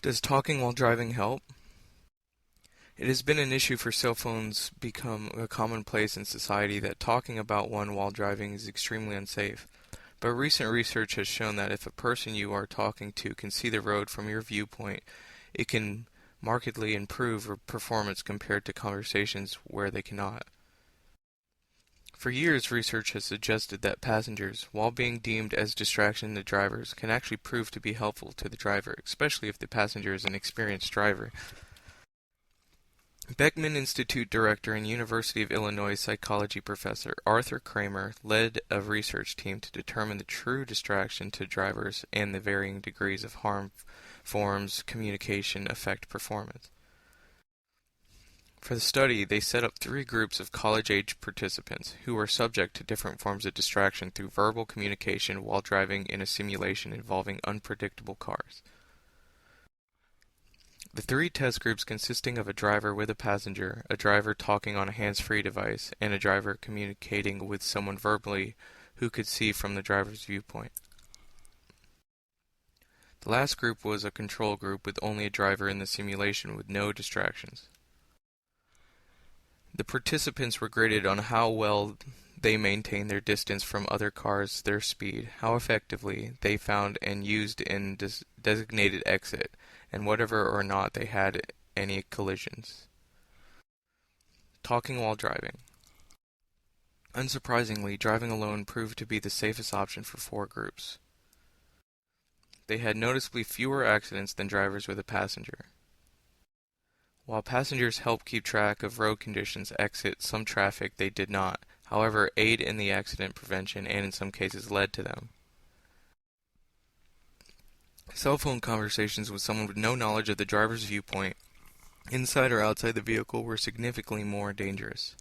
Does talking while driving help? It has been an issue for cell phones become a commonplace in society that talking about one while driving is extremely unsafe. But recent research has shown that if a person you are talking to can see the road from your viewpoint, it can markedly improve performance compared to conversations where they cannot. For years, research has suggested that passengers, while being deemed as distraction to drivers, can actually prove to be helpful to the driver, especially if the passenger is an experienced driver. Beckman Institute director and University of Illinois psychology professor Arthur Kramer led a research team to determine the true distraction to drivers and the varying degrees of harm forms communication affect performance. For the study, they set up 3 groups of college-age participants who were subject to different forms of distraction through verbal communication while driving in a simulation involving unpredictable cars. The 3 test groups consisting of a driver with a passenger, a driver talking on a hands-free device, and a driver communicating with someone verbally who could see from the driver's viewpoint. The last group was a control group with only a driver in the simulation with no distractions. The participants were graded on how well they maintained their distance from other cars, their speed, how effectively they found and used in designated exit, and whether or not they had any collisions. Talking while driving. Unsurprisingly, driving alone proved to be the safest option for 4 groups. They had noticeably fewer accidents than drivers with a passenger. While passengers helped keep track of road conditions, exit some traffic they did not, however, aid in the accident prevention and in some cases led to them. Cell phone conversations with someone with no knowledge of the driver's viewpoint, inside or outside the vehicle, were significantly more dangerous.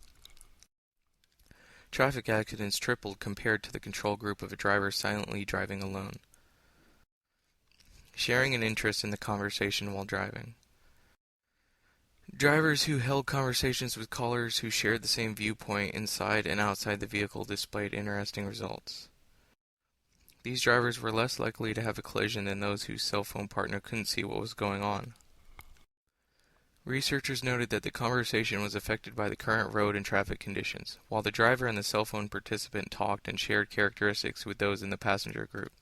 Traffic accidents tripled compared to the control group of a driver silently driving alone. Sharing an interest in the conversation while driving. Drivers who held conversations with callers who shared the same viewpoint inside and outside the vehicle displayed interesting results. These drivers were less likely to have a collision than those whose cell phone partner couldn't see what was going on. Researchers noted that the conversation was affected by the current road and traffic conditions, while the driver and the cell phone participant talked and shared characteristics with those in the passenger group.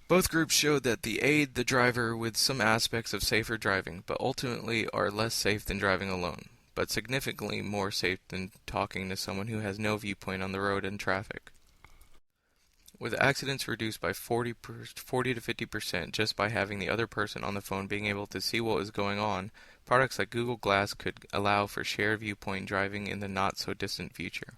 Both groups showed that they aid the driver with some aspects of safer driving, but ultimately are less safe than driving alone, but significantly more safe than talking to someone who has no viewpoint on the road and traffic. With accidents reduced by 40 to 50% just by having the other person on the phone being able to see what was going on, products like Google Glass could allow for shared viewpoint driving in the not-so-distant future.